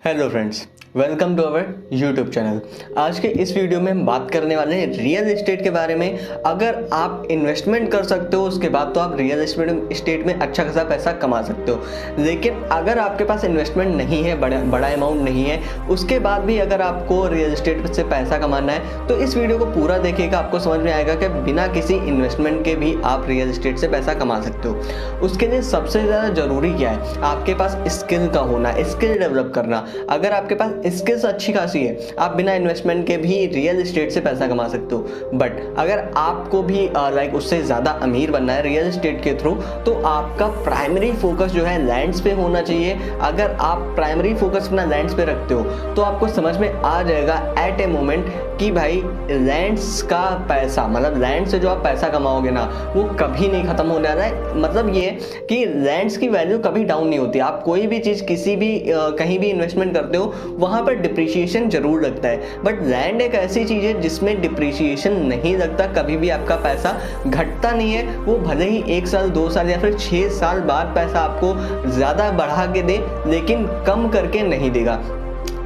Hello friends, welcome to our YouTube channel. आज के इस वीडियो में हम बात करने वाले हैं रियल एस्टेट के बारे में। अगर आप इन्वेस्टमेंट कर सकते हो उसके बाद तो आप रियल एस्टेट में अच्छा खासा पैसा कमा सकते हो। लेकिन अगर आपके पास इन्वेस्टमेंट नहीं है, बड़ा अमाउंट नहीं है, उसके बाद भी अगर आपको रियल एस्टेट से पैसा कमाना है तो इस वीडियो को पूरा देखिएगा। आपको समझ में आएगा कि बिना किसी इन्वेस्टमेंट के भी आप रियल एस्टेट से पैसा कमा सकते हो। उसके लिए सबसे ज़्यादा ज़रूरी क्या है? आपके पास स्किल का होना, स्किल डेवलप करना। अगर आपके पास स्किल्स अच्छी खासी है, आप बिना इन्वेस्टमेंट के भी रियल एस्टेट से पैसा कमा सकते हो। बट अगर आपको भी उससे ज़्यादा अमीर बनना है रियल एस्टेट के थ्रू, तो आपका प्राइमरी फोकस जो है लैंड्स पे होना चाहिए। अगर आप प्राइमरी फोकस अपना लैंड्स पे रखते हो तो आपको समझ में आ जाएगा एट ए मोमेंट कि भाई लैंड्स का पैसा, मतलब लैंड से जो आप पैसा कमाओगे ना, वो कभी नहीं खत्म होने वाला है। मतलब ये कि लैंड्स की वैल्यू कभी डाउन नहीं होती। आप कोई भी चीज़ किसी भी कहीं भी इन्वेस्टमेंट करते हो वहाँ पर डिप्रिशिएशन जरूर लगता है, बट लैंड एक ऐसी चीज़ है जिसमें डिप्रिशिएशन नहीं लगता। कभी भी आपका पैसा घटता नहीं है। वो भले ही 1 साल 2 साल या फिर 6 साल बाद पैसा आपको ज़्यादा बढ़ा के दे, लेकिन कम करके नहीं देगा।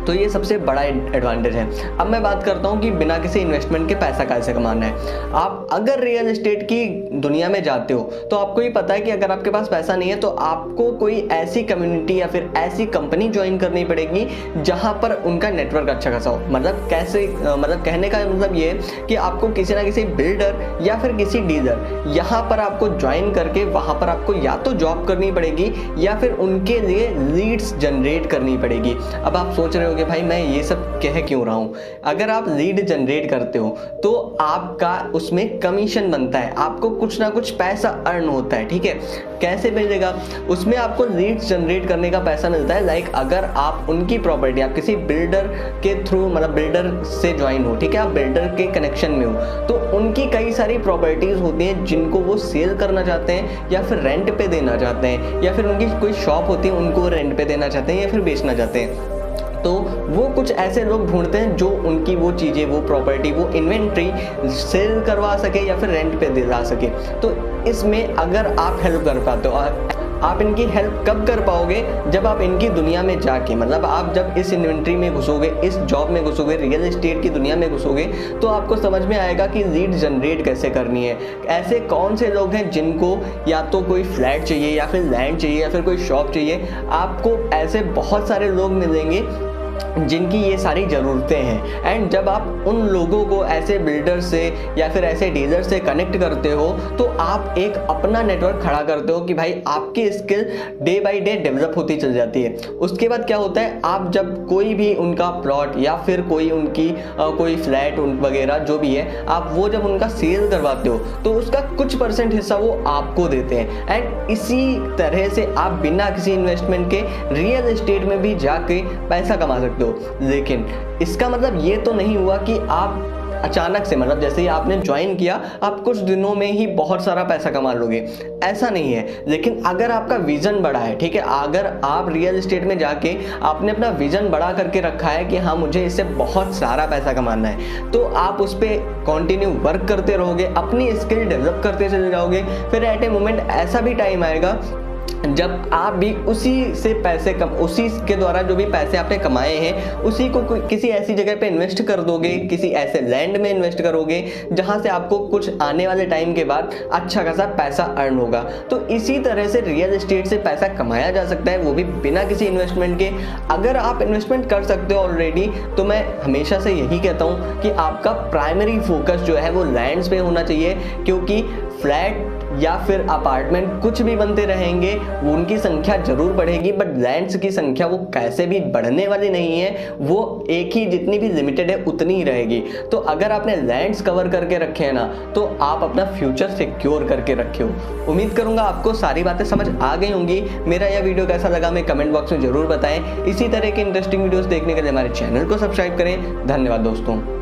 तो ये सबसे बड़ा एडवांटेज है। अब मैं बात करता हूँ कि बिना किसी इन्वेस्टमेंट के पैसा कैसे कमाना है। आप अगर रियल एस्टेट की दुनिया में जाते हो तो आपको ये पता है कि अगर आपके पास पैसा नहीं है तो आपको कोई ऐसी कम्युनिटी या फिर ऐसी कंपनी ज्वाइन करनी पड़ेगी जहाँ पर उनका नेटवर्क अच्छा खासा हो। मतलब कैसे, मतलब कहने का मतलब ये है कि आपको किसी ना किसी बिल्डर या फिर किसी डीलर यहाँ पर आपको ज्वाइन करके वहाँ पर आपको या तो जॉब करनी पड़ेगी या फिर उनके लिए लीड्स जनरेट करनी पड़ेगी। अब आप सोच रहे हो कि भाई मैं ये सब कह क्यों रहा हूँ। अगर आप लीड जनरेट करते हो तो आपका उसमें कमीशन बनता है, आपको कुछ ना कुछ पैसा अर्न होता है। ठीक है, कैसे मिलेगा? उसमें आपको लीड्स जनरेट करने का पैसा मिलता है। लाइक अगर आप उनकी प्रॉपर्टी, आप किसी बिल्डर के थ्रू, मतलब बिल्डर से ज्वाइन हो, ठीक है, आप बिल्डर के कनेक्शन में हो, तो उनकी कई सारी प्रॉपर्टीज होती हैं जिनको वो सेल करना चाहते हैं या फिर रेंट पे देना चाहते हैं, या फिर उनकी कोई शॉप होती है उनको रेंट पे देना चाहते हैं या फिर बेचना चाहते हैं। तो वो कुछ ऐसे लोग ढूंढते हैं जो उनकी वो चीज़ें, वो प्रॉपर्टी, वो इन्वेंट्री सेल करवा सके या फिर रेंट पे दिला सके। तो इसमें अगर आप हेल्प कर पाते हो, आप इनकी हेल्प कब कर पाओगे? जब आप इनकी दुनिया में जाके, मतलब आप जब इस इन्वेंट्री में घुसोगे, इस जॉब में घुसोगे, रियल एस्टेट की दुनिया में घुसोगे, तो आपको समझ में आएगा कि लीड जनरेट कैसे करनी है। ऐसे कौन से लोग हैं जिनको या तो कोई फ्लैट चाहिए या फिर लैंड चाहिए या फिर कोई शॉप चाहिए। आपको ऐसे बहुत सारे लोग मिलेंगे जिनकी ये सारी ज़रूरतें हैं। एंड जब आप उन लोगों को ऐसे बिल्डर से या फिर ऐसे डीलर से कनेक्ट करते हो तो आप एक अपना नेटवर्क खड़ा करते हो कि भाई आपकी skill day by day develop होती चल जाती है। उसके बाद क्या होता है, आप जब कोई भी उनका प्लॉट या फिर कोई उनकी कोई फ्लैट वगैरह जो भी है, आप वो जब उनका सेल करवाते हो तो उसका कुछ % हिस्सा वो आपको देते हैं। एंड इसी तरह से आप बिना किसी इन्वेस्टमेंट के रियल एस्टेट में भी जाके पैसा कमा सकते हो। लेकिन इसका मतलब ये तो नहीं हुआ कि आप अचानक से, मतलब जैसे ही आपने ज्वाइन किया आप कुछ दिनों में ही बहुत सारा पैसा कमा लोगे, ऐसा नहीं है। लेकिन अगर आपका विजन बड़ा है, ठीक है, अगर आप रियल एस्टेट में जाके आपने अपना विजन बड़ा करके रखा है कि हाँ मुझे इससे बहुत सारा पैसा कमाना है, तो आप उस पर कंटिन्यू वर्क करते रहोगे, अपनी स्किल डेवलप करते चले जाओगे। फिर एट ए मोमेंट ऐसा भी टाइम आएगा जब आप भी उसी से पैसे उसी के द्वारा जो भी पैसे आपने कमाए हैं उसी को किसी ऐसी जगह पे इन्वेस्ट कर दोगे, किसी ऐसे लैंड में इन्वेस्ट करोगे जहां से आपको कुछ आने वाले टाइम के बाद अच्छा खासा पैसा अर्न होगा। तो इसी तरह से रियल एस्टेट से पैसा कमाया जा सकता है, वो भी बिना किसी इन्वेस्टमेंट के। अगर आप इन्वेस्टमेंट कर सकते हो ऑलरेडी, तो मैं हमेशा से यही कहता हूँ कि आपका प्राइमरी फोकस जो है वो लैंड्स पे होना चाहिए, क्योंकि फ्लैट या फिर अपार्टमेंट कुछ भी बनते रहेंगे, उनकी संख्या जरूर बढ़ेगी, बट लैंड्स की संख्या वो कैसे भी बढ़ने वाली नहीं है। वो एक ही, जितनी भी लिमिटेड है उतनी ही रहेगी। तो अगर आपने लैंड्स कवर करके रखे हैं ना, तो आप अपना फ्यूचर सिक्योर करके रखे हो। उम्मीद करूंगा आपको सारी बातें समझ आ गई होंगी। मेरा यह वीडियो कैसा लगा हमें कमेंट बॉक्स में जरूर बताएं। इसी तरह के इंटरेस्टिंग वीडियोस देखने के लिए हमारे चैनल को सब्सक्राइब करें। धन्यवाद दोस्तों।